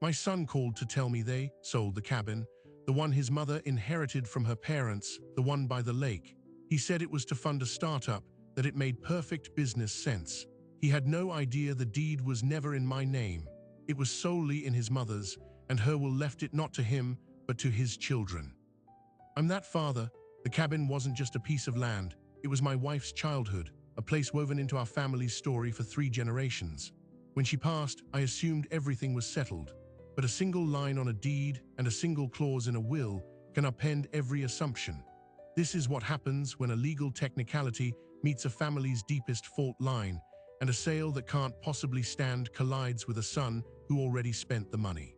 My son called to tell me they sold the cabin, the one his mother inherited from her parents, the one by the lake. He said it was to fund a startup, that it made perfect business sense. He had no idea the deed was never in my name. It was solely in his mother's, and her will left it not to him, but to his children. I'm that father. The cabin wasn't just a piece of land. It was my wife's childhood, a place woven into our family's story for 3 generations. When she passed, I assumed everything was settled. But a single line on a deed and a single clause in a will can upend every assumption. This is what happens when a legal technicality meets a family's deepest fault line, and a sale that can't possibly stand collides with a son who already spent the money.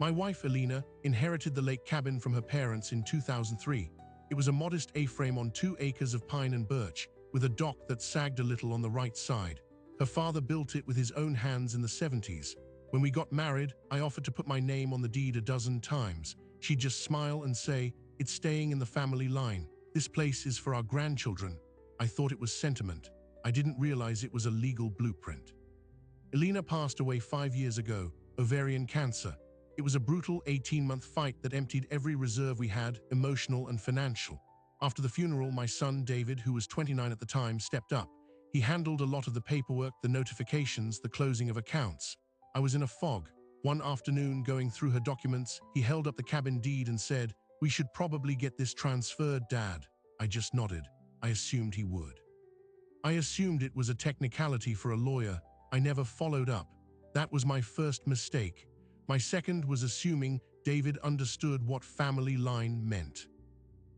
My wife, Alina, inherited the lake cabin from her parents in 2003. It was a modest A-frame on 2 acres of pine and birch, with a dock that sagged a little on the right side. Her father built it with his own hands in the 70s. When we got married, I offered to put my name on the deed a dozen times. She'd just smile and say, "It's staying in the family line. This place is for our grandchildren." I thought it was sentiment. I didn't realize it was a legal blueprint. Alina passed away 5 years ago, ovarian cancer. It was a brutal 18-month fight that emptied every reserve we had, emotional and financial. After the funeral, my son, David, who was 29 at the time, stepped up. He handled a lot of the paperwork, the notifications, the closing of accounts. I was in a fog. One afternoon, going through her documents, he held up the cabin deed and said, "We should probably get this transferred, Dad." I just nodded. I assumed he would. I assumed it was a technicality for a lawyer. I never followed up. That was my first mistake. My second was assuming David understood what family line meant.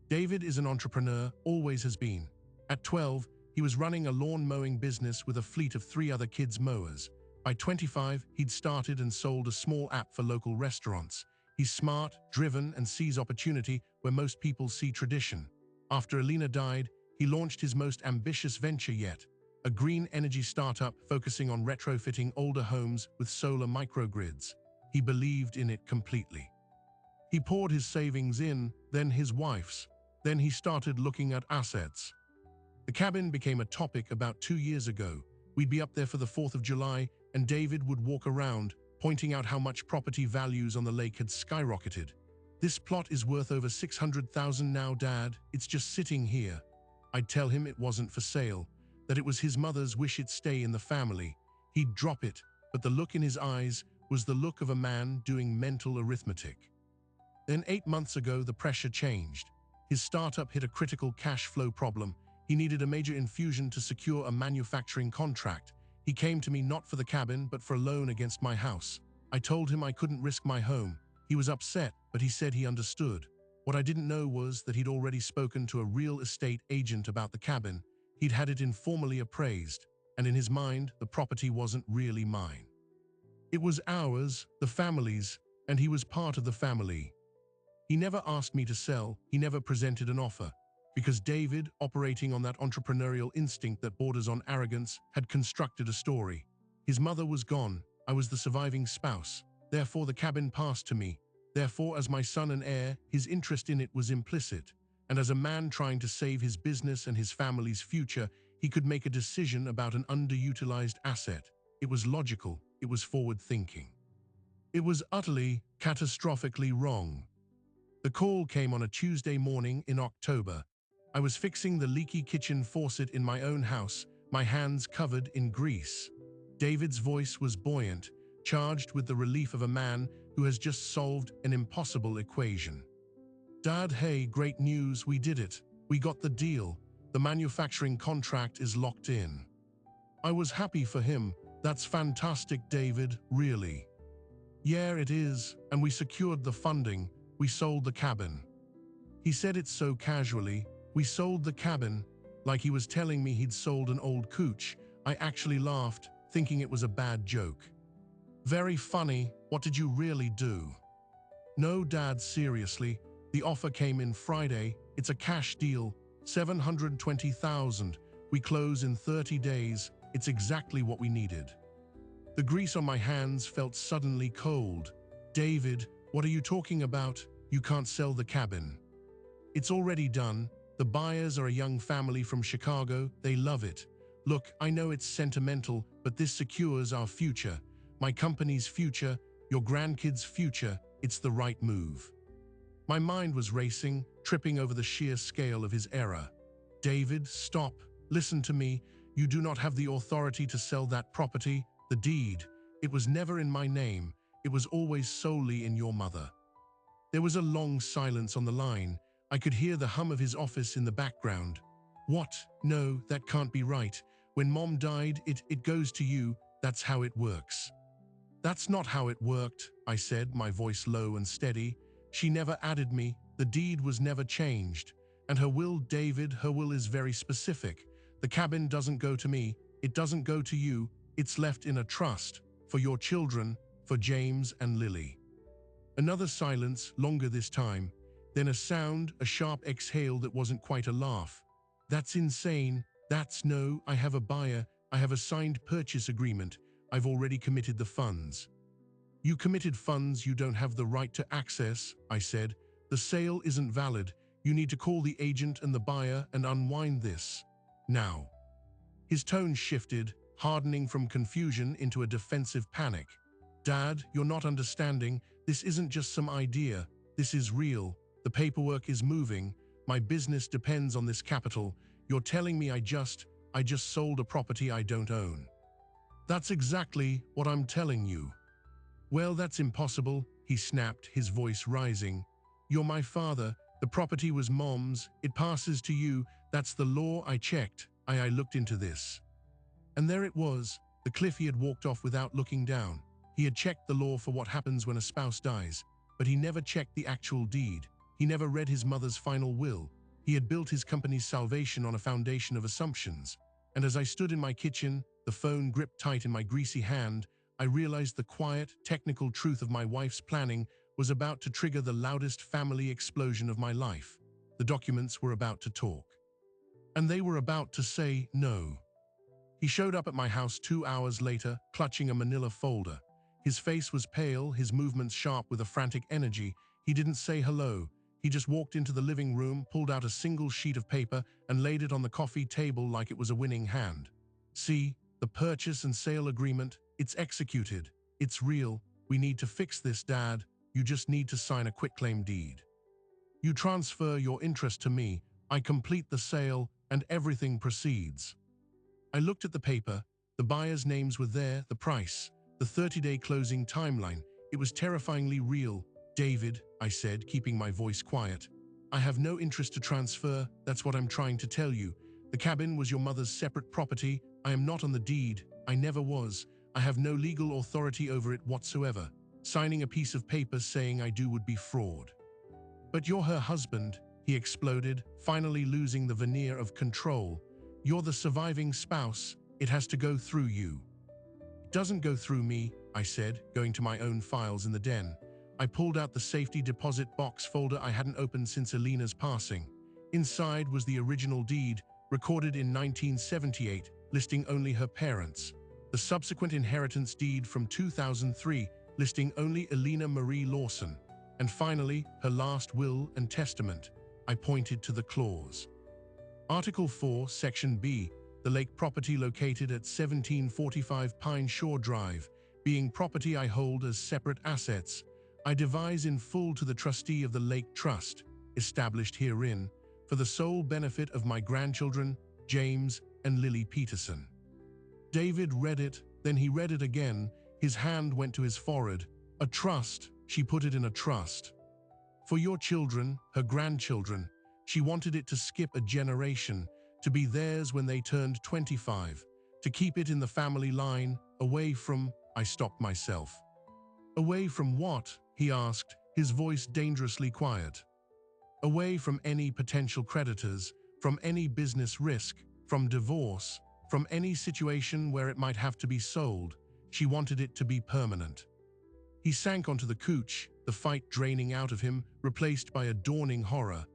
David is an entrepreneur, always has been. At 12, he was running a lawn mowing business with a fleet of 3 other kids' mowers. By 25, he'd started and sold a small app for local restaurants. He's smart, driven, and sees opportunity where most people see tradition. After Alina died, he launched his most ambitious venture yet, a green energy startup focusing on retrofitting older homes with solar microgrids. He believed in it completely. He poured his savings in, then his wife's. Then he started looking at assets. The cabin became a topic about 2 years ago. We'd be up there for the 4th of July, and David would walk around, pointing out how much property values on the lake had skyrocketed. "This plot is worth over 600,000 now, Dad. It's just sitting here." I'd tell him it wasn't for sale, that it was his mother's wish it stay in the family. He'd drop it, but the look in his eyes was the look of a man doing mental arithmetic. Then 8 months ago, the pressure changed. His startup hit a critical cash flow problem. He needed a major infusion to secure a manufacturing contract. He came to me not for the cabin, but for a loan against my house. I told him I couldn't risk my home. He was upset, but he said he understood. What I didn't know was that he'd already spoken to a real estate agent about the cabin. He'd had it informally appraised, and in his mind, the property wasn't really mine. It was ours, the family's, and he was part of the family. He never asked me to sell, he never presented an offer, because David, operating on that entrepreneurial instinct that borders on arrogance, had constructed a story. His mother was gone, I was the surviving spouse, therefore the cabin passed to me. Therefore, as my son and heir, his interest in it was implicit, and as a man trying to save his business and his family's future, he could make a decision about an underutilized asset. It was logical, it was forward-thinking. It was utterly, catastrophically wrong. The call came on a Tuesday morning in October. I was fixing the leaky kitchen faucet in my own house, my hands covered in grease. David's voice was buoyant, charged with the relief of a man who has just solved an impossible equation. "Dad, hey, great news, we did it. We got the deal. The manufacturing contract is locked in." I was happy for him. "That's fantastic, David, really." "Yeah, it is, and we secured the funding. We sold the cabin." He said it so casually. "We sold the cabin," like he was telling me he'd sold an old couch. I actually laughed, thinking it was a bad joke. "Very funny. What did you really do?" "No, Dad, seriously. The offer came in Friday. It's a cash deal. 720,000. We close in 30 days. It's exactly what we needed." The grease on my hands felt suddenly cold. "David, what are you talking about? You can't sell the cabin." "It's already done. The buyers are a young family from Chicago. They love it. Look, I know it's sentimental, but this secures our future. My company's future, your grandkids' future, it's the right move." My mind was racing, tripping over the sheer scale of his error. "David, stop. Listen to me. You do not have the authority to sell that property. The deed. It was never in my name. It was always solely in your mother." There was a long silence on the line. I could hear the hum of his office in the background. "What? No, that can't be right. When Mom died, it goes to you. That's how it works." "That's not how it worked," I said, my voice low and steady. "She never added me. The deed was never changed. And her will, David, her will is very specific. The cabin doesn't go to me. It doesn't go to you. It's left in a trust. For your children, for James and Lily." Another silence, longer this time. Then a sound, a sharp exhale that wasn't quite a laugh. "That's insane. No, I have a buyer. I have a signed purchase agreement. I've already committed the funds." "You committed funds you don't have the right to access," I said. "The sale isn't valid. You need to call the agent and the buyer and unwind this. Now." His tone shifted, hardening from confusion into a defensive panic. "Dad, you're not understanding. This isn't just some idea. This is real. The paperwork is moving. My business depends on this capital. You're telling me I just sold a property I don't own." "That's exactly what I'm telling you." "Well, that's impossible," he snapped, his voice rising. "You're my father. The property was Mom's. It passes to you. That's the law. I checked. I looked into this." And there it was, the cliff he had walked off without looking down. He had checked the law for what happens when a spouse dies, but he never checked the actual deed. He never read his mother's final will. He had built his company's salvation on a foundation of assumptions. And as I stood in my kitchen, the phone gripped tight in my greasy hand, I realized the quiet, technical truth of my wife's planning was about to trigger the loudest family explosion of my life. The documents were about to talk. And they were about to say no. He showed up at my house 2 hours later, clutching a manila folder. His face was pale, his movements sharp with a frantic energy. He didn't say hello. He just walked into the living room, pulled out a single sheet of paper, and laid it on the coffee table like it was a winning hand. "See, the purchase and sale agreement, it's executed. It's real. We need to fix this, Dad. You just need to sign a quitclaim deed. You transfer your interest to me, I complete the sale, and everything proceeds." I looked at the paper. The buyers' names were there, the price, the 30-day closing timeline. It was terrifyingly real. "David," I said, keeping my voice quiet, "I have no interest to transfer. That's what I'm trying to tell you. The cabin was your mother's separate property. I am not on the deed. I never was. I have no legal authority over it whatsoever. Signing a piece of paper saying I do would be fraud." "But you're her husband," he exploded, finally losing the veneer of control. "You're the surviving spouse. It has to go through you." "It doesn't go through me," I said, going to my own files in the den. I pulled out the safety deposit box folder I hadn't opened since Alina's passing. Inside was the original deed, recorded in 1978, listing only her parents. The subsequent inheritance deed from 2003, listing only Alina Marie Lawson. And finally, her last will and testament. I pointed to the clause. Article 4, Section B, the lake property located at 1745 Pine Shore Drive, being property I hold as separate assets, I devise in full to the trustee of the Lake Trust, established herein, for the sole benefit of my grandchildren, James and Lily Peterson. David read it, then he read it again. His hand went to his forehead. "A trust," she put it in a trust. "For your children, her grandchildren." She wanted it to skip a generation, to be theirs when they turned 25, to keep it in the family line, away from, I stopped myself. "Away from what?" he asked, his voice dangerously quiet. "Away from any potential creditors, from any business risk, from divorce, from any situation where it might have to be sold. She wanted it to be permanent." He sank onto the couch, the fight draining out of him, replaced by a dawning horror.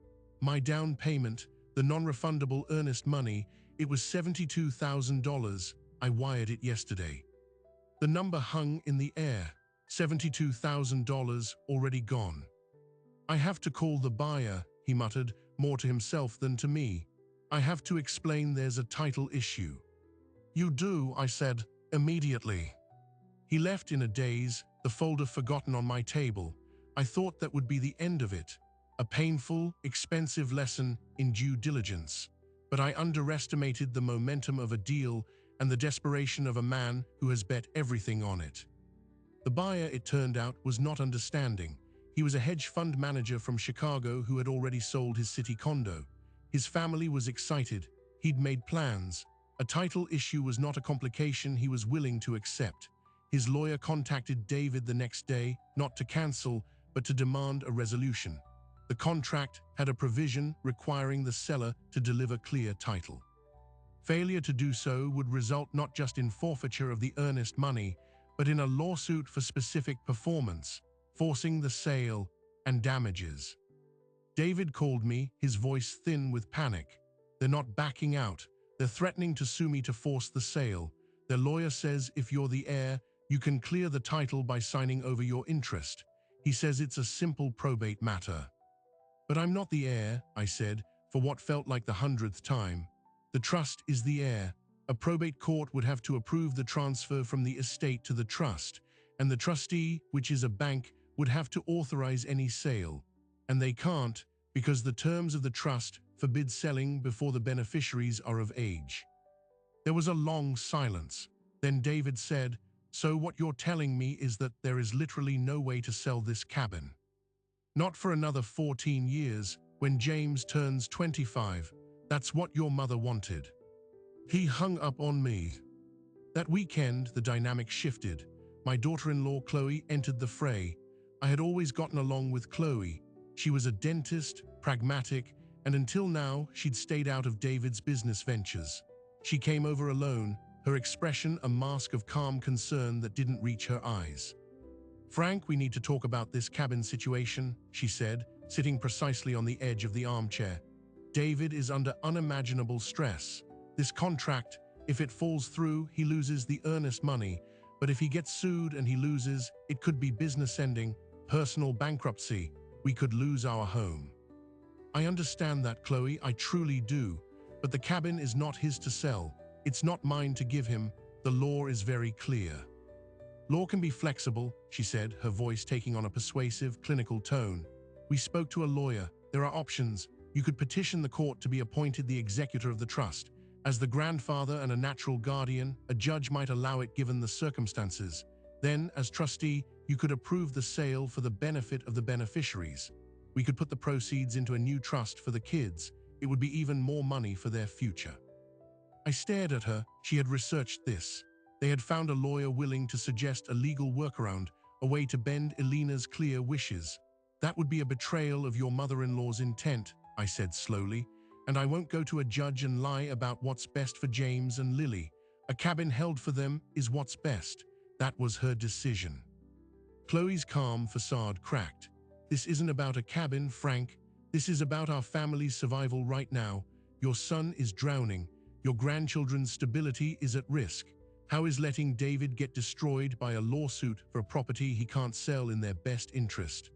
My down payment, the non-refundable earnest money, it was $72,000. I wired it yesterday. The number hung in the air. $72,000 already gone. "I have to call the buyer," he muttered, more to himself than to me. "I have to explain there's a title issue." "You do," I said, "immediately." He left in a daze, the folder forgotten on my table. I thought that would be the end of it, a painful, expensive lesson in due diligence. But I underestimated the momentum of a deal and the desperation of a man who has bet everything on it. The buyer, it turned out, was not understanding. He was a hedge fund manager from Chicago who had already sold his city condo. His family was excited. He'd made plans. A title issue was not a complication he was willing to accept. His lawyer contacted David the next day, not to cancel, but to demand a resolution. The contract had a provision requiring the seller to deliver clear title. Failure to do so would result not just in forfeiture of the earnest money, but in a lawsuit for specific performance, forcing the sale, and damages. David called me, his voice thin with panic. "They're not backing out. They're threatening to sue me to force the sale. Their lawyer says if you're the heir, you can clear the title by signing over your interest. He says it's a simple probate matter." "But I'm not the heir," I said, for what felt like the 100th time. "The trust is the heir. A probate court would have to approve the transfer from the estate to the trust, and the trustee, which is a bank, would have to authorize any sale. And they can't, because the terms of the trust forbid selling before the beneficiaries are of age." There was a long silence. Then David said, "So what you're telling me is that there is literally no way to sell this cabin?" "Not for another 14 years, when James turns 25. That's what your mother wanted." He hung up on me. That weekend, the dynamic shifted. My daughter-in-law, Chloe, entered the fray. I had always gotten along with Chloe. She was a dentist, pragmatic, and until now, she'd stayed out of David's business ventures. She came over alone, her expression a mask of calm concern that didn't reach her eyes. "Frank, we need to talk about this cabin situation," she said, sitting precisely on the edge of the armchair. "David is under unimaginable stress. This contract, if it falls through, he loses the earnest money, but if he gets sued and he loses, it could be business ending, personal bankruptcy. We could lose our home." "I understand that, Chloe, I truly do. But the cabin is not his to sell. It's not mine to give him. The law is very clear." "Law can be flexible," she said, her voice taking on a persuasive, clinical tone. "We spoke to a lawyer. There are options. You could petition the court to be appointed the executor of the trust. As the grandfather and a natural guardian, a judge might allow it given the circumstances. Then, as trustee, you could approve the sale for the benefit of the beneficiaries. We could put the proceeds into a new trust for the kids. It would be even more money for their future." I stared at her. She had researched this. They had found a lawyer willing to suggest a legal workaround, a way to bend Elena's clear wishes. "That would be a betrayal of your mother-in-law's intent," I said slowly, "and I won't go to a judge and lie about what's best for James and Lily. A cabin held for them is what's best. That was her decision." Chloe's calm facade cracked. "This isn't about a cabin, Frank. This is about our family's survival right now. Your son is drowning. Your grandchildren's stability is at risk. How is letting David get destroyed by a lawsuit for a property he can't sell in their best interest?"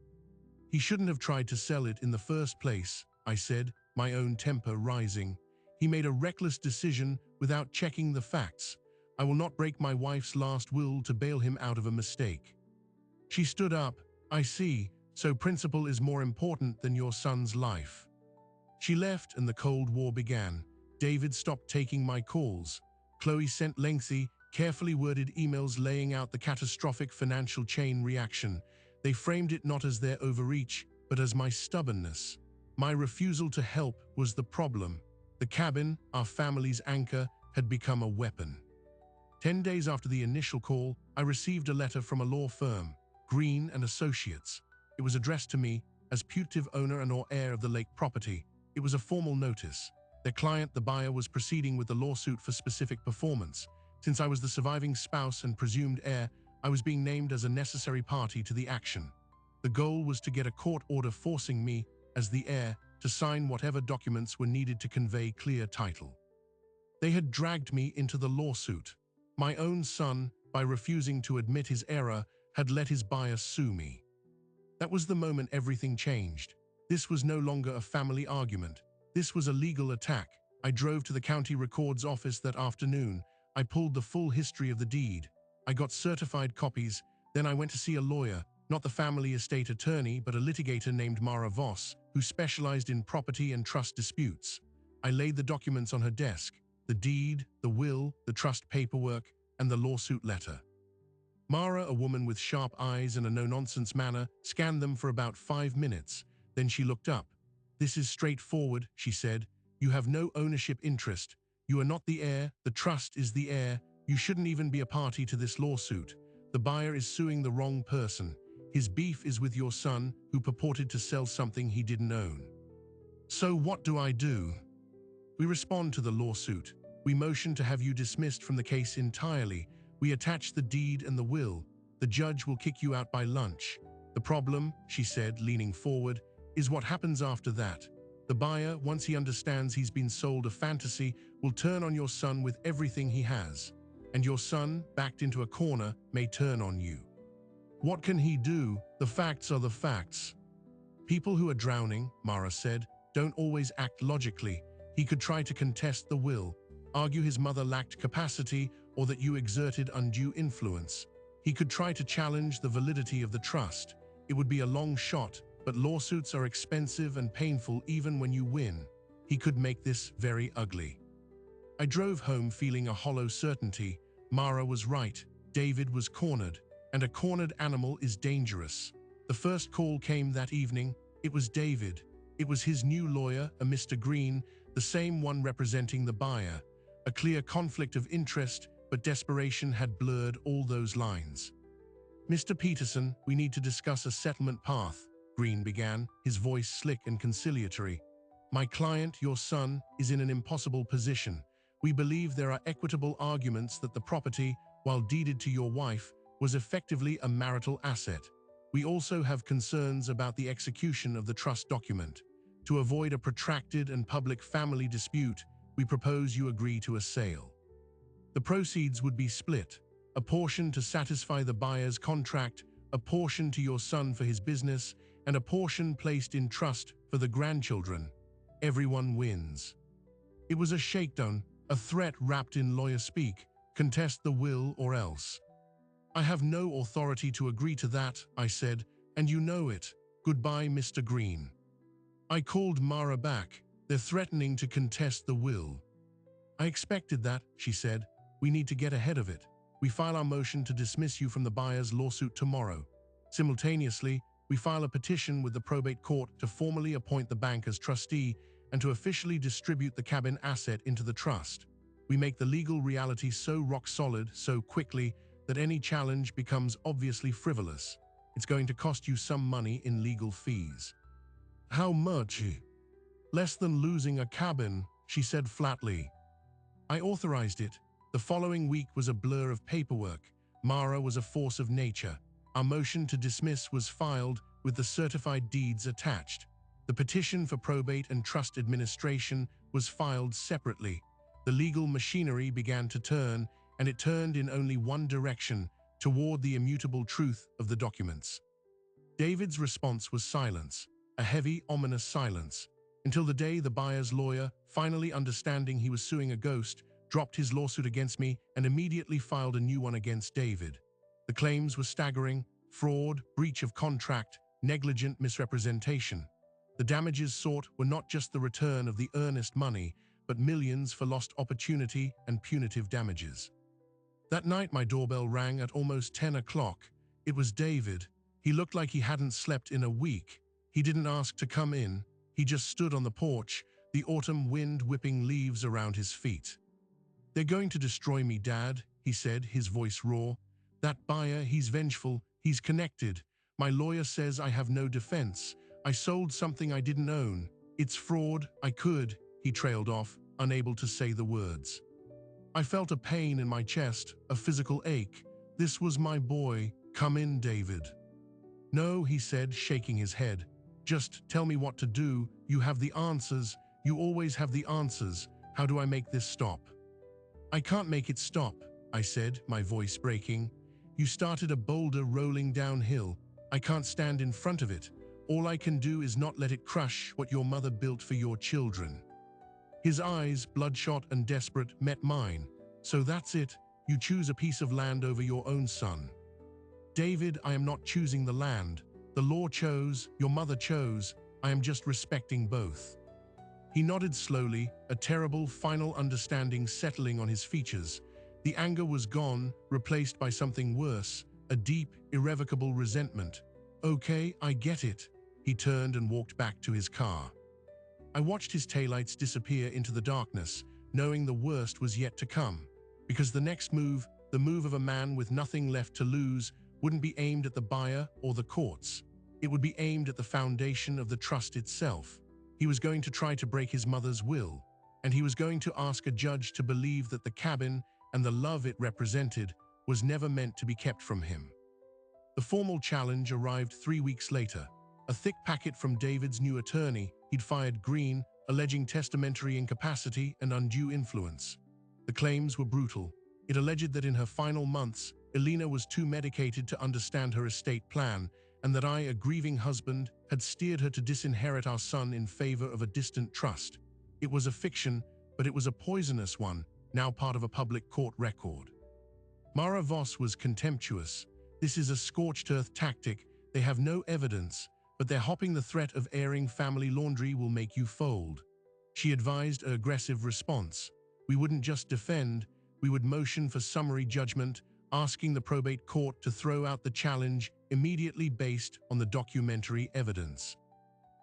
"He shouldn't have tried to sell it in the first place," I said, my own temper rising. "He made a reckless decision without checking the facts. I will not break my wife's last will to bail him out of a mistake." She stood up. "I see. So principle is more important than your son's life." She left and the Cold War began. David stopped taking my calls. Chloe sent lengthy, carefully worded emails laying out the catastrophic financial chain reaction. They framed it not as their overreach, but as my stubbornness. My refusal to help was the problem. The cabin, our family's anchor, had become a weapon. 10 days after the initial call, I received a letter from a law firm, Green and Associates. It was addressed to me as putative owner and/or heir of the lake property. It was a formal notice. Their client, the buyer, was proceeding with the lawsuit for specific performance. Since I was the surviving spouse and presumed heir, I was being named as a necessary party to the action. The goal was to get a court order forcing me, as the heir, to sign whatever documents were needed to convey clear title. They had dragged me into the lawsuit. My own son, by refusing to admit his error, had let his buyer sue me. That was the moment everything changed. This was no longer a family argument. This was a legal attack. I drove to the county records office that afternoon. I pulled the full history of the deed. I got certified copies, Then I went to see a lawyer, not the family estate attorney, but a litigator named Mara Voss, who specialized in property and trust disputes. I laid the documents on her desk, the deed, the will, the trust paperwork, and the lawsuit letter. Mara, a woman with sharp eyes and a no-nonsense manner, scanned them for about 5 minutes. Then she looked up. "This is straightforward," she said. "You have no ownership interest. You are not the heir. The trust is the heir. You shouldn't even be a party to this lawsuit. The buyer is suing the wrong person. His beef is with your son, who purported to sell something he didn't own. So what do I do?" "We respond to the lawsuit. We motion to have you dismissed from the case entirely. We attach the deed and the will. The judge will kick you out by lunch. The problem," she said, leaning forward, "is what happens after that. The buyer, once he understands he's been sold a fantasy, will turn on your son with everything he has. And your son, backed into a corner, may turn on you. What can he do? The facts are the facts." "People who are drowning," Mara said, "don't always act logically. He could try to contest the will, argue his mother lacked capacity or that you exerted undue influence. He could try to challenge the validity of the trust. It would be a long shot, but lawsuits are expensive and painful even when you win. He could make this very ugly." I drove home feeling a hollow certainty. Mara was right. David was cornered, and a cornered animal is dangerous. The first call came that evening. It was David. It was his new lawyer, a Mr. Green, the same one representing the buyer. A clear conflict of interest, but desperation had blurred all those lines. "Mr. Peterson, we need to discuss a settlement path," Green began, his voice slick and conciliatory. "My client, your son, is in an impossible position. We believe there are equitable arguments that the property, while deeded to your wife, was effectively a marital asset. We also have concerns about the execution of the trust document. To avoid a protracted and public family dispute, we propose you agree to a sale. The proceeds would be split, a portion to satisfy the buyer's contract, a portion to your son for his business, and a portion placed in trust for the grandchildren. Everyone wins." It was a shakedown, a threat wrapped in lawyer speak: "Contest the will or else." "I have no authority to agree to that," I said, "and you know it. Goodbye, Mr. Green." I called Mara back. "They're threatening to contest the will." "I expected that," she said. "We need to get ahead of it. We file our motion to dismiss you from the buyer's lawsuit tomorrow. Simultaneously, we file a petition with the probate court to formally appoint the bank as trustee and to officially distribute the cabin asset into the trust. We make the legal reality so rock solid, so quickly, that any challenge becomes obviously frivolous. It's going to cost you some money in legal fees." "How much?" "Less than losing a cabin," she said flatly. I authorized it. The following week was a blur of paperwork. Mara was a force of nature. Our motion to dismiss was filed with the certified deeds attached. The petition for probate and trust administration was filed separately. The legal machinery began to turn, and it turned in only one direction, toward the immutable truth of the documents. David's response was silence, a heavy, ominous silence, until the day the buyer's lawyer, finally understanding he was suing a ghost, dropped his lawsuit against me and immediately filed a new one against David. The claims were staggering: fraud, breach of contract, negligent misrepresentation. The damages sought were not just the return of the earnest money, but millions for lost opportunity and punitive damages. That night my doorbell rang at almost 10 o'clock. It was David. He looked like he hadn't slept in a week. He didn't ask to come in. He just stood on the porch, the autumn wind whipping leaves around his feet. "They're going to destroy me, Dad," he said, his voice raw. "That buyer, he's vengeful, he's connected. My lawyer says I have no defense. I sold something I didn't own. It's fraud, I could," he trailed off, unable to say the words. I felt a pain in my chest, a physical ache. This was my boy. "Come in, David." "No," he said, shaking his head. "Just tell me what to do. You have the answers. You always have the answers. How do I make this stop?" "I can't make it stop," I said, my voice breaking. "You started a boulder rolling downhill. I can't stand in front of it. All I can do is not let it crush what your mother built for your children." His eyes, bloodshot and desperate, met mine. "So that's it. You choose a piece of land over your own son." David, I am not choosing the land. The law chose, your mother chose. I am just respecting both. He nodded slowly, a terrible final understanding settling on his features. The anger was gone, replaced by something worse, a deep, irrevocable resentment. Okay, I get it. He turned and walked back to his car. I watched his taillights disappear into the darkness, knowing the worst was yet to come. Because the next move, the move of a man with nothing left to lose, wouldn't be aimed at the buyer or the courts. It would be aimed at the foundation of the trust itself. He was going to try to break his mother's will, and he was going to ask a judge to believe that the cabin and the love it represented was never meant to be kept from him. The formal challenge arrived 3 weeks later, a thick packet from David's new attorney. He'd fired Green, alleging testamentary incapacity and undue influence. The claims were brutal. It alleged that in her final months, Elena was too medicated to understand her estate plan, and that I, a grieving husband, had steered her to disinherit our son in favor of a distant trust. It was a fiction, but it was a poisonous one, now part of a public court record. Mara Voss was contemptuous. This is a scorched earth tactic. They have no evidence, but they're hopping the threat of airing family laundry will make you fold. She advised an aggressive response. We wouldn't just defend, we would motion for summary judgment, asking the probate court to throw out the challenge immediately based on the documentary evidence.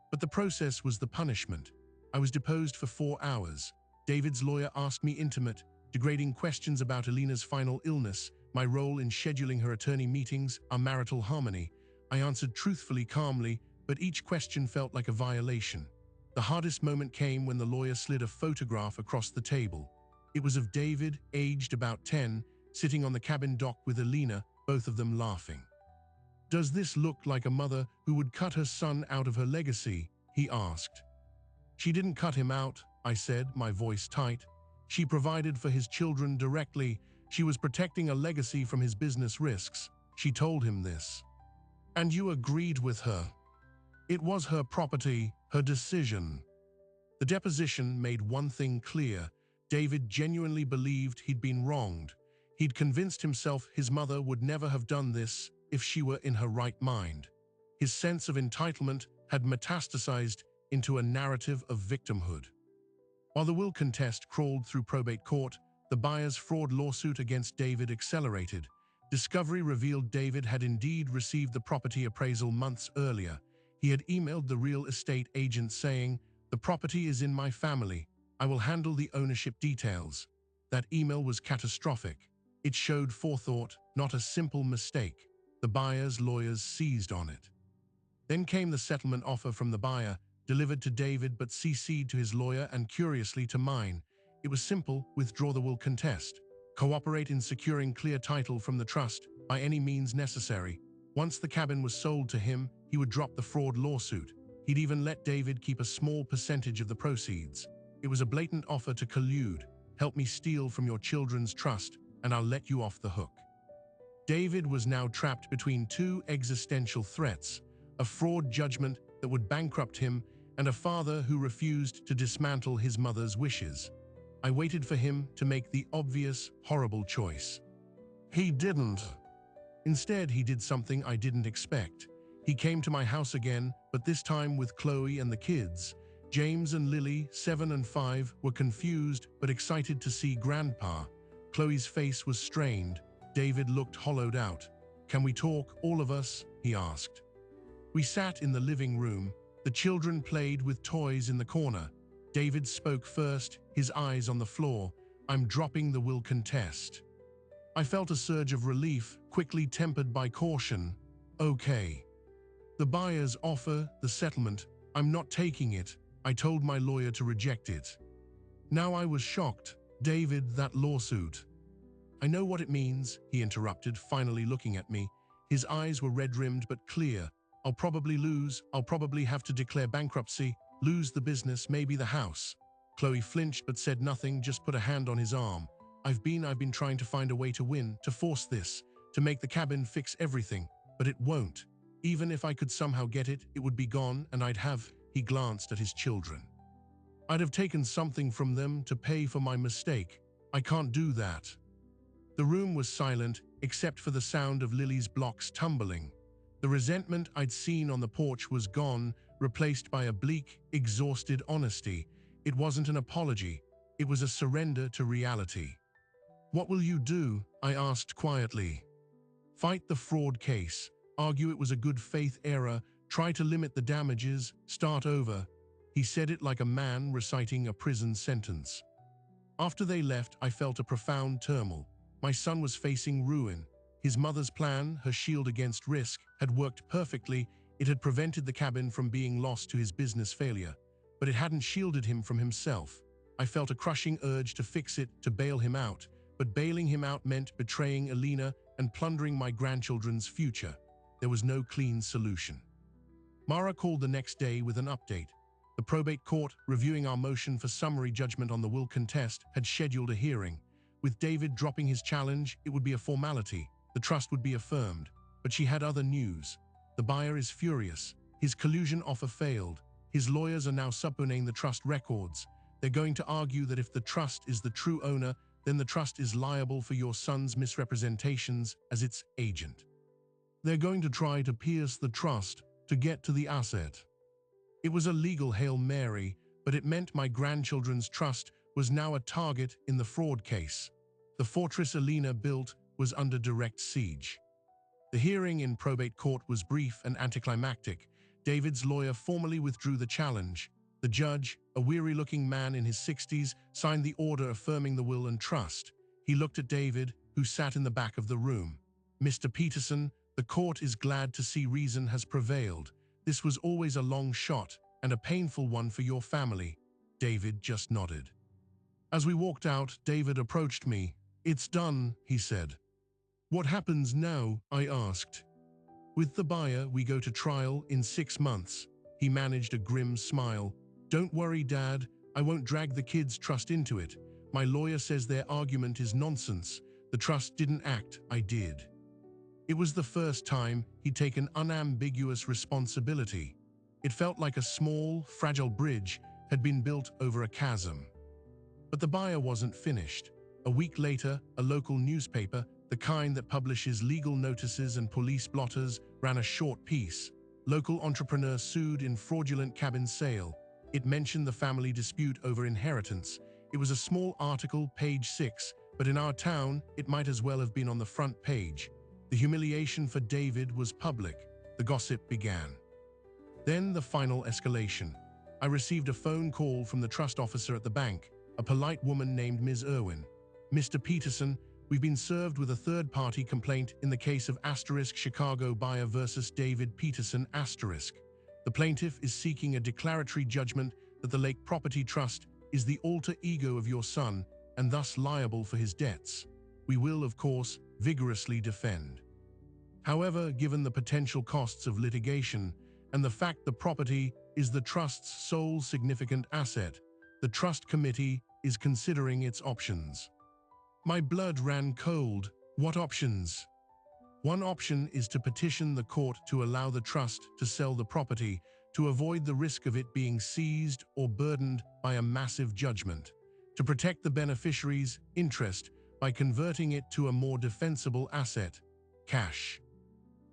But the process was the punishment. I was deposed for 4 hours. David's lawyer asked me intimate, degrading questions about Elena's final illness, my role in scheduling her attorney meetings, our marital harmony. I answered truthfully, calmly, but each question felt like a violation. The hardest moment came when the lawyer slid a photograph across the table. It was of David, aged about 10, sitting on the cabin dock with Elena, both of them laughing. Does this look like a mother who would cut her son out of her legacy? He asked. She didn't cut him out, I said, my voice tight. She provided for his children directly. She was protecting a legacy from his business risks. She told him this. And you agreed with her. It was her property, her decision. The deposition made one thing clear. David genuinely believed he'd been wronged. He'd convinced himself his mother would never have done this if she were in her right mind. His sense of entitlement had metastasized into a narrative of victimhood. While the will contest crawled through probate court, the buyer's fraud lawsuit against David accelerated. Discovery revealed David had indeed received the property appraisal months earlier. He had emailed the real estate agent saying, "The property is in my family. I will handle the ownership details." That email was catastrophic. It showed forethought, not a simple mistake. The buyer's lawyers seized on it. Then came the settlement offer from the buyer, delivered to David but CC'd to his lawyer and curiously to mine. It was simple: withdraw the will contest. Cooperate in securing clear title from the trust by any means necessary. Once the cabin was sold to him, he would drop the fraud lawsuit. He'd even let David keep a small percentage of the proceeds. It was a blatant offer to collude. Help me steal from your children's trust, and I'll let you off the hook. David was now trapped between two existential threats: a fraud judgment that would bankrupt him, and a father who refused to dismantle his mother's wishes. I waited for him to make the obvious, horrible choice. He didn't. Instead, he did something I didn't expect. He came to my house again, but this time with Chloe and the kids. James and Lily, 7 and 5, were confused but excited to see Grandpa. Chloe's face was strained. David looked hollowed out. "Can we talk, all of us?" he asked. We sat in the living room. The children played with toys in the corner. David spoke first, his eyes on the floor. "I'm dropping the will contest." I felt a surge of relief, quickly tempered by caution. "Okay." "The buyer's offer, the settlement, I'm not taking it. I told my lawyer to reject it." Now I was shocked. "David, that lawsuit." "I know what it means," he interrupted, finally looking at me. His eyes were red-rimmed but clear. "I'll probably lose. I'll probably have to declare bankruptcy, lose the business, maybe the house." Chloe flinched but said nothing, just put a hand on his arm. I've been trying to find a way to win, to force this, to make the cabin fix everything, but it won't. Even if I could somehow get it, it would be gone, and I'd have," he glanced at his children. "I'd have taken something from them to pay for my mistake. I can't do that." The room was silent. except for the sound of Lily's blocks tumbling. The resentment I'd seen on the porch was gone, replaced by a bleak, exhausted honesty. It wasn't an apology. It was a surrender to reality. "What will you do?" I asked quietly. "Fight the fraud case, argue it was a good faith error, try to limit the damages, start over." He said it like a man reciting a prison sentence. After they left, I felt a profound turmoil. My son was facing ruin. His mother's plan, her shield against risk, had worked perfectly. It had prevented the cabin from being lost to his business failure, but it hadn't shielded him from himself. I felt a crushing urge to fix it, to bail him out, but bailing him out meant betraying Alina and plundering my grandchildren's future. There was no clean solution. Mara called the next day with an update. The probate court, reviewing our motion for summary judgment on the will contest, had scheduled a hearing. With David dropping his challenge, it would be a formality. The trust would be affirmed. But she had other news. The buyer is furious. His collusion offer failed. His lawyers are now subpoenaing the trust records. They're going to argue that if the trust is the true owner, then the trust is liable for your son's misrepresentations as its agent. They're going to try to pierce the trust to get to the asset. It was a legal Hail Mary, but it meant my grandchildren's trust was now a target in the fraud case. The fortress Alina built was under direct siege. The hearing in probate court was brief and anticlimactic. David's lawyer formally withdrew the challenge. The judge, a weary-looking man in his 60s, signed the order affirming the will and trust. He looked at David, who sat in the back of the room. "Mr. Peterson, the court is glad to see reason has prevailed. This was always a long shot and a painful one for your family." David just nodded. As we walked out, David approached me. "It's done," he said. "What happens now?" I asked. "With the buyer, we go to trial in 6 months." He managed a grim smile. "Don't worry, Dad. I won't drag the kids' trust into it. My lawyer says their argument is nonsense. The trust didn't act, I did." It was the first time he'd taken unambiguous responsibility. It felt like a small, fragile bridge had been built over a chasm. But the buyer wasn't finished. A week later, a local newspaper, the kind that publishes legal notices and police blotters, ran a short piece. Local entrepreneur sued in fraudulent cabin sale. It mentioned the family dispute over inheritance. It was a small article, page 6, but in our town, it might as well have been on the front page. The humiliation for David was public. The gossip began. Then the final escalation. I received a phone call from the trust officer at the bank, a polite woman named Ms. Irwin. "Mr. Peterson, we've been served with a third-party complaint in the case of Chicago buyer versus David Peterson *. The plaintiff is seeking a declaratory judgment that the Lake Property Trust is the alter ego of your son and thus liable for his debts. We will, of course, vigorously defend. However, given the potential costs of litigation and the fact the property is the trust's sole significant asset, the trust committee is considering its options." My blood ran cold. What options? One option is to petition the court to allow the trust to sell the property to avoid the risk of it being seized or burdened by a massive judgment, to protect the beneficiary's interest by converting it to a more defensible asset, cash.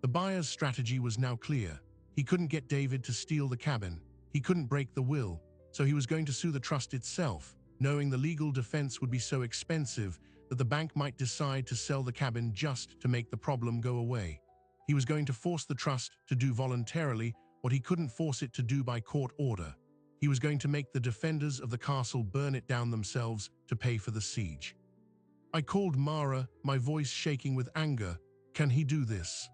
The buyer's strategy was now clear. He couldn't get David to steal the cabin. He couldn't break the will, so he was going to sue the trust itself, knowing the legal defense would be so expensive that the bank might decide to sell the cabin just to make the problem go away. He was going to force the trust to do voluntarily what he couldn't force it to do by court order. He was going to make the defenders of the castle burn it down themselves to pay for the siege. I called Mara, my voice shaking with anger. "Can he do this?"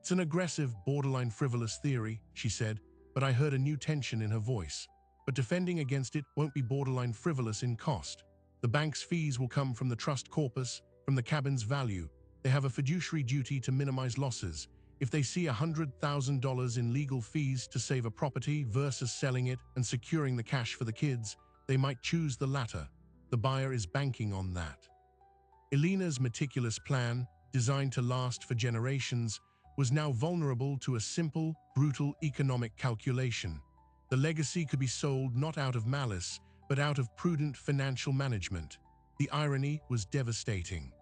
"It's an aggressive, borderline frivolous theory," she said, but I heard a new tension in her voice. "But defending against it won't be borderline frivolous in cost. The bank's fees will come from the trust corpus, from the cabin's value. They have a fiduciary duty to minimize losses. If they see $100,000 in legal fees to save a property versus selling it and securing the cash for the kids, they might choose the latter. The buyer is banking on that." Alina's meticulous plan, designed to last for generations, was now vulnerable to a simple, brutal economic calculation. The legacy could be sold not out of malice, but out of prudent financial management. The irony was devastating.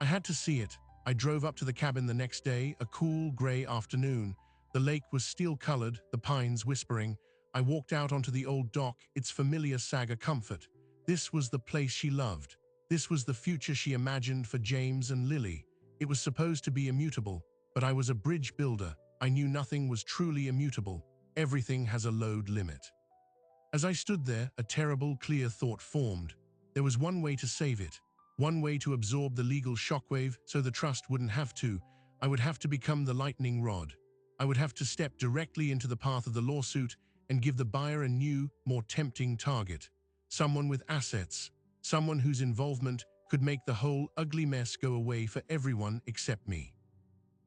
I had to see it. I drove up to the cabin the next day, a cool, gray afternoon. The lake was steel-colored, the pines whispering. I walked out onto the old dock, its familiar Saga comfort. This was the place she loved. This was the future she imagined for James and Lily. It was supposed to be immutable, but I was a bridge builder. I knew nothing was truly immutable. Everything has a load limit. As I stood there, a terrible, clear thought formed. There was one way to save it. One way to absorb the legal shockwave so the trust wouldn't have to. I would have to become the lightning rod. I would have to step directly into the path of the lawsuit and give the buyer a new, more tempting target. Someone with assets. Someone whose involvement could make the whole ugly mess go away for everyone except me.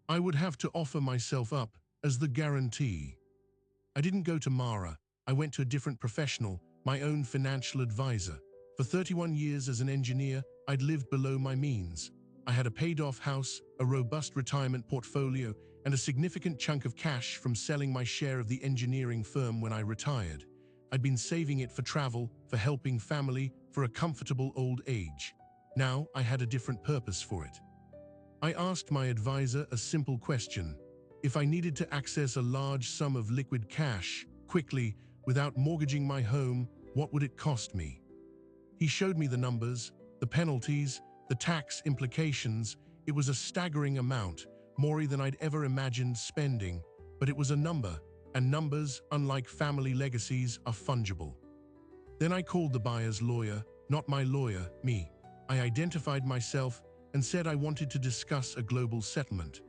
I would have to offer myself up as the guarantee. I didn't go to Mara. I went to a different professional, my own financial advisor. For 31 years as an engineer, I'd lived below my means. I had a paid-off house, a robust retirement portfolio, and a significant chunk of cash from selling my share of the engineering firm when I retired. I'd been saving it for travel, for helping family, for a comfortable old age. Now I had a different purpose for it. I asked my advisor a simple question. If I needed to access a large sum of liquid cash, quickly, without mortgaging my home, what would it cost me? He showed me the numbers, the penalties, the tax implications. It was a staggering amount, more than I'd ever imagined spending, but it was a number, and numbers, unlike family legacies, are fungible. Then I called the buyer's lawyer, not my lawyer, me. I identified myself and said I wanted to discuss a global settlement.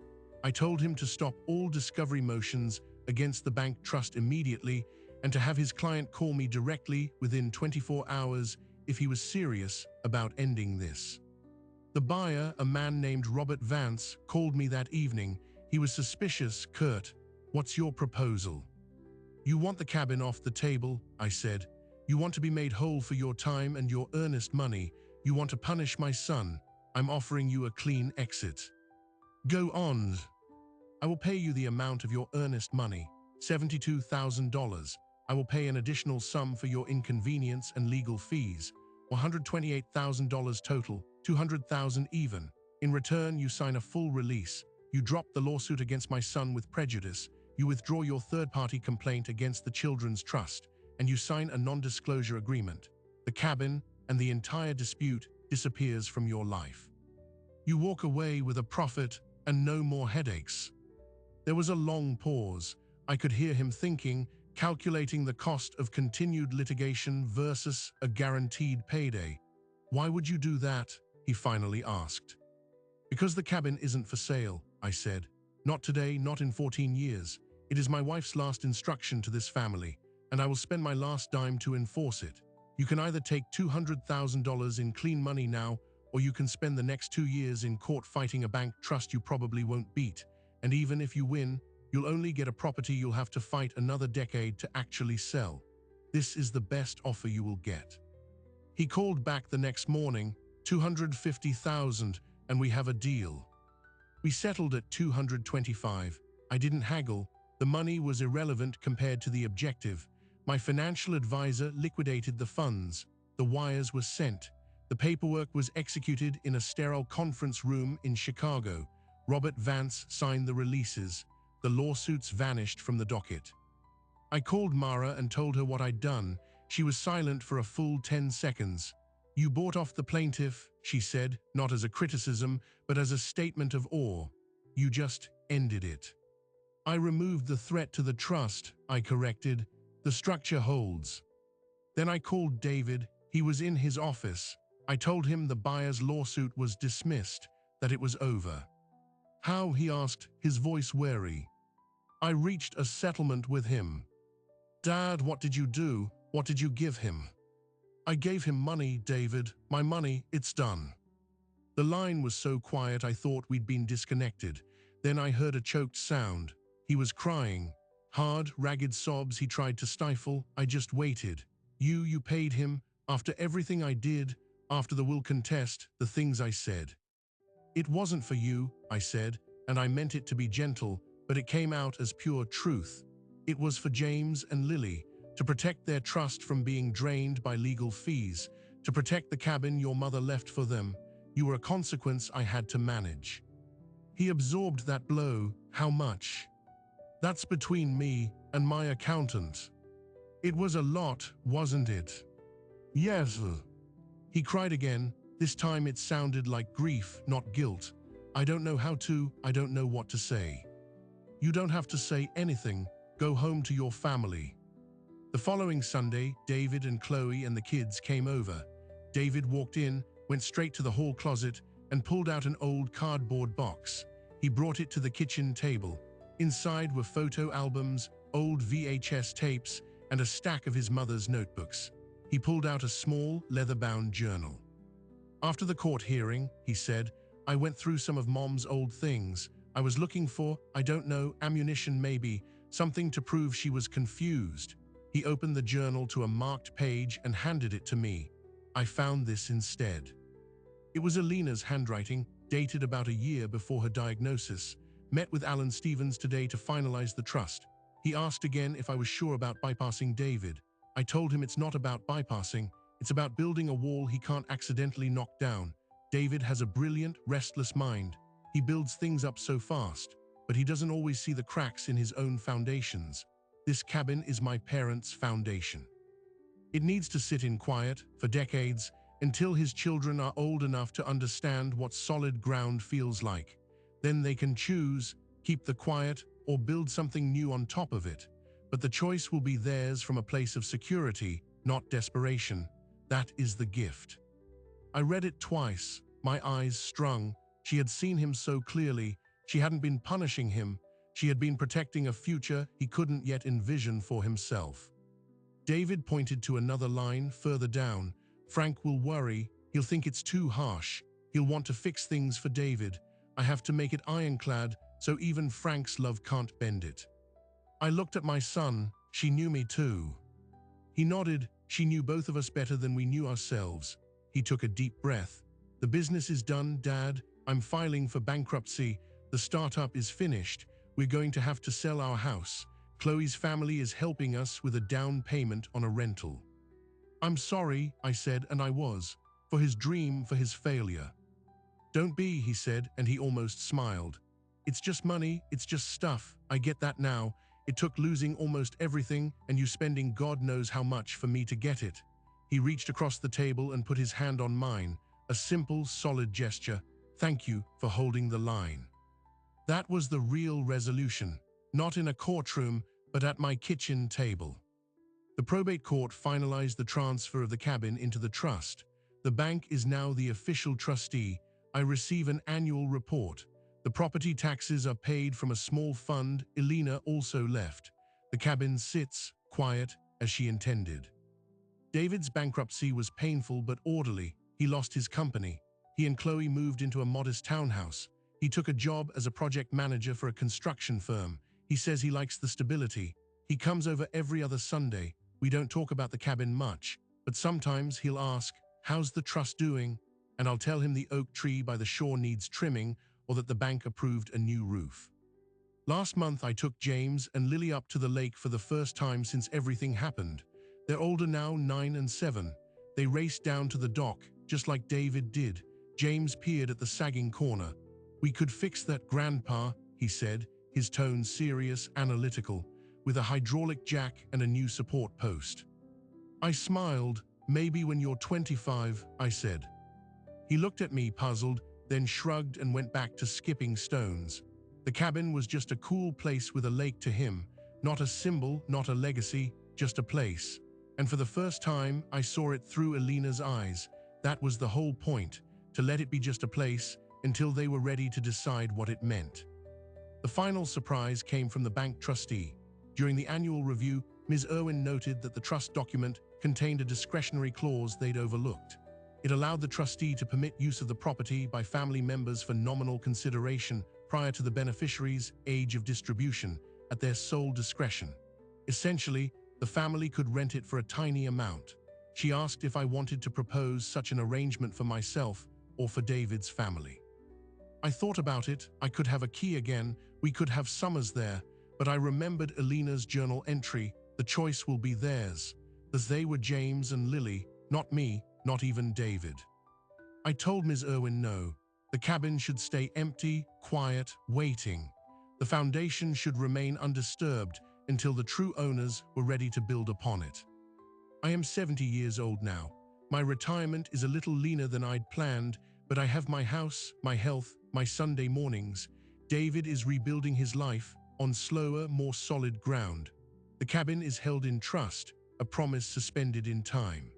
I told him to stop all discovery motions against the bank trust immediately and to have his client call me directly within 24 hours if he was serious about ending this. The buyer, a man named Robert Vance, called me that evening. He was suspicious. Kurt, what's your proposal? You want the cabin off the table, I said. You want to be made whole for your time and your earnest money. You want to punish my son. I'm offering you a clean exit. Go on. I will pay you the amount of your earnest money, $72,000. I will pay an additional sum for your inconvenience and legal fees, $128,000 total, $200,000 even. In return, you sign a full release. You drop the lawsuit against my son with prejudice. You withdraw your third-party complaint against the Children's Trust, and you sign a non-disclosure agreement. The cabin and the entire dispute disappears from your life. You walk away with a profit and no more headaches. There was a long pause. I could hear him thinking, calculating the cost of continued litigation versus a guaranteed payday. Why would you do that? He finally asked. Because the cabin isn't for sale, I said. Not today, not in 14 years. It is my wife's last instruction to this family, and I will spend my last dime to enforce it. You can either take $200,000 in clean money now, or you can spend the next 2 years in court fighting a bank trust you probably won't beat. And even if you win, you'll only get a property you'll have to fight another decade to actually sell. This is the best offer you will get. He called back the next morning, $250,000, and we have a deal. We settled at $225,000. I didn't haggle. The money was irrelevant compared to the objective. My financial advisor liquidated the funds. The wires were sent. The paperwork was executed in a sterile conference room in Chicago. Robert Vance signed the releases. The lawsuits vanished from the docket. I called Mara and told her what I'd done. She was silent for a full 10 seconds. You bought off the plaintiff, she said, not as a criticism, but as a statement of awe. You just ended it. I removed the threat to the trust, I corrected. The structure holds. Then I called David. He was in his office. I told him the buyer's lawsuit was dismissed, that it was over. How, he asked, his voice wary. I reached a settlement with him. Dad, what did you do? What did you give him? I gave him money, David. My money, it's done. The line was so quiet I thought we'd been disconnected. Then I heard a choked sound. He was crying. Hard, ragged sobs he tried to stifle. I just waited. You paid him, after everything I did, after the will contest, the things I said. It wasn't for you, I said, and I meant it to be gentle, but it came out as pure truth. It was for James and Lily, to protect their trust from being drained by legal fees, to protect the cabin your mother left for them. You were a consequence I had to manage. He absorbed that blow. How much? That's between me and my accountant. It was a lot, wasn't it? Yes. He cried again. This time it sounded like grief, not guilt. I don't know what to say. You don't have to say anything. Go home to your family. The following Sunday, David and Chloe and the kids came over. David walked in, went straight to the hall closet, and pulled out an old cardboard box. He brought it to the kitchen table. Inside were photo albums, old VHS tapes, and a stack of his mother's notebooks. He pulled out a small, leather-bound journal. After the court hearing, he said, I went through some of Mom's old things. I was looking for, I don't know, ammunition maybe, something to prove she was confused. He opened the journal to a marked page and handed it to me. I found this instead. It was Alina's handwriting, dated about a year before her diagnosis. Met with Alan Stevens today to finalize the trust. He asked again if I was sure about bypassing David. I told him it's not about bypassing, it's about building a wall he can't accidentally knock down. David has a brilliant, restless mind. He builds things up so fast, but he doesn't always see the cracks in his own foundations. This cabin is my parents' foundation. It needs to sit in quiet for decades until his children are old enough to understand what solid ground feels like. Then they can choose, keep the quiet, or build something new on top of it. But the choice will be theirs from a place of security, not desperation. That is the gift. I read it twice, my eyes strung. She had seen him so clearly. She hadn't been punishing him. She had been protecting a future he couldn't yet envision for himself. David pointed to another line further down. Frank will worry. He'll think it's too harsh. He'll want to fix things for David. I have to make it ironclad, so even Frank's love can't bend it. I looked at my son. She knew me too. He nodded. She knew both of us better than we knew ourselves. He took a deep breath. The business is done, Dad. I'm filing for bankruptcy. The startup is finished. We're going to have to sell our house. Chloe's family is helping us with a down payment on a rental. I'm sorry, I said, and I was. For his dream, for his failure. Don't be, he said, and he almost smiled. It's just money, it's just stuff. I get that now. It took losing almost everything and you spending God knows how much for me to get it. He reached across the table and put his hand on mine. A simple, solid gesture. Thank you for holding the line. That was the real resolution. Not in a courtroom, but at my kitchen table. The probate court finalized the transfer of the cabin into the trust. The bank is now the official trustee. I receive an annual report. The property taxes are paid from a small fund. Alina also left. The cabin sits, quiet, as she intended. David's bankruptcy was painful but orderly. He lost his company. He and Chloe moved into a modest townhouse. He took a job as a project manager for a construction firm. He says he likes the stability. He comes over every other Sunday. We don't talk about the cabin much, but sometimes he'll ask, how's the trust doing? And I'll tell him the oak tree by the shore needs trimming or that the bank approved a new roof. Last month I took James and Lily up to the lake for the first time since everything happened. They're older now, 9 and 7. They raced down to the dock, just like David did. James peered at the sagging corner. We could fix that, Grandpa, he said, his tone serious, analytical, with a hydraulic jack and a new support post. I smiled. Maybe when you're 25, I said. He looked at me puzzled, then shrugged and went back to skipping stones. The cabin was just a cool place with a lake to him, not a symbol, not a legacy, just a place. And for the first time, I saw it through Alina's eyes. That was the whole point, to let it be just a place until they were ready to decide what it meant. The final surprise came from the bank trustee. During the annual review, Ms. Irwin noted that the trust document contained a discretionary clause they'd overlooked. It allowed the trustee to permit use of the property by family members for nominal consideration prior to the beneficiary's age of distribution, at their sole discretion. Essentially, the family could rent it for a tiny amount. She asked if I wanted to propose such an arrangement for myself or for David's family. I thought about it. I could have a key again. We could have summers there. But I remembered Alina's journal entry. The choice will be theirs. As they were James and Lily, not me, not even David. I told Ms. Irwin no. The The cabin should stay empty, quiet, waiting. The foundation should remain undisturbed until the true owners were ready to build upon it. I am 70 years old now. My retirement is a little leaner than I'd planned, but I have my house, my health, my Sunday mornings. David is rebuilding his life on slower, more solid ground. The cabin is held in trust, a promise suspended in time.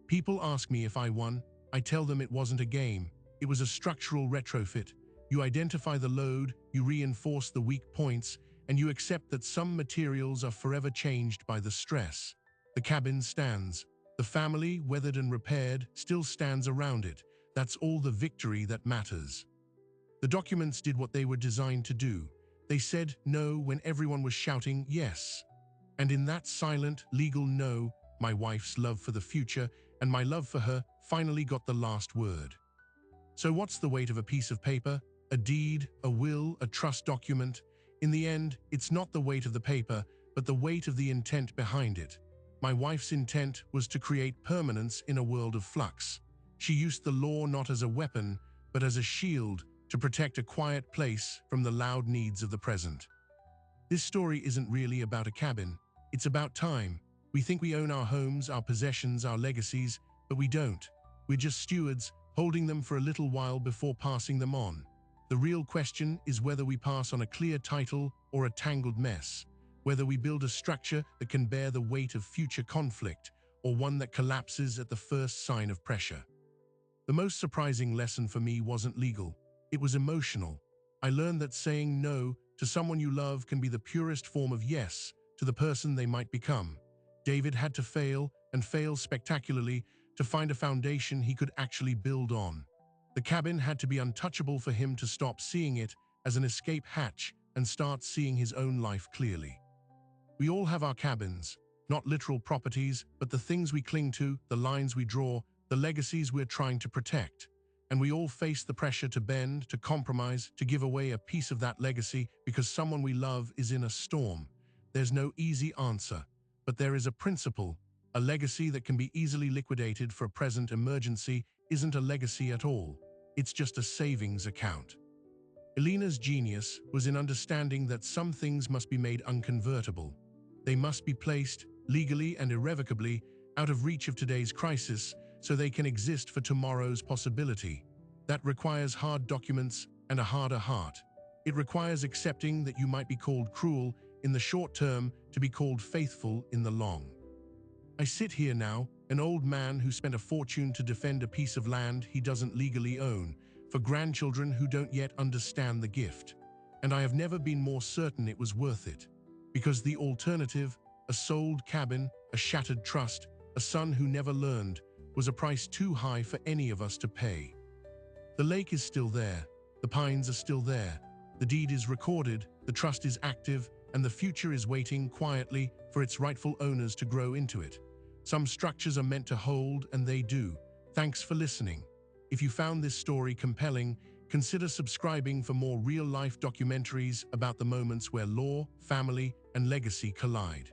People ask me if I won. I tell them it wasn't a game. It was a structural retrofit. You identify the load, you reinforce the weak points, and you accept that some materials are forever changed by the stress. The cabin stands. The family, weathered and repaired, still stands around it. That's all the victory that matters. The documents did what they were designed to do. They said no when everyone was shouting yes. And in that silent, legal no, my wife's love for the future and my love for her finally got the last word. So what's the weight of a piece of paper? A deed, a will, a trust document? In the end, it's not the weight of the paper, but the weight of the intent behind it. My wife's intent was to create permanence in a world of flux. She used the law not as a weapon, but as a shield to protect a quiet place from the loud needs of the present. This story isn't really about a cabin. It's about time. We think we own our homes, our possessions, our legacies, but we don't. We're just stewards, holding them for a little while before passing them on. The real question is whether we pass on a clear title or a tangled mess. Whether we build a structure that can bear the weight of future conflict, or one that collapses at the first sign of pressure. The most surprising lesson for me wasn't legal. It was emotional. I learned that saying no to someone you love can be the purest form of yes to the person they might become. David had to fail, and fail spectacularly, to find a foundation he could actually build on. The cabin had to be untouchable for him to stop seeing it as an escape hatch and start seeing his own life clearly. We all have our cabins, not literal properties, but the things we cling to, the lines we draw, the legacies we're trying to protect. And we all face the pressure to bend, to compromise, to give away a piece of that legacy because someone we love is in a storm. There's no easy answer, but there is a principle. A legacy that can be easily liquidated for a present emergency isn't a legacy at all. It's just a savings account. Elena's genius was in understanding that some things must be made unconvertible. They must be placed, legally and irrevocably, out of reach of today's crisis so they can exist for tomorrow's possibility. That requires hard documents and a harder heart. It requires accepting that you might be called cruel in the short term to be called faithful in the long. I sit here now, an old man who spent a fortune to defend a piece of land he doesn't legally own, for grandchildren who don't yet understand the gift. And I have never been more certain it was worth it. Because the alternative, a sold cabin, a shattered trust, a son who never learned, was a price too high for any of us to pay. The lake is still there, the pines are still there, the deed is recorded, the trust is active, and the future is waiting quietly for its rightful owners to grow into it. Some structures are meant to hold, and they do. Thanks for listening. If you found this story compelling, consider subscribing for more real-life documentaries about the moments where law, family, and legacy collide.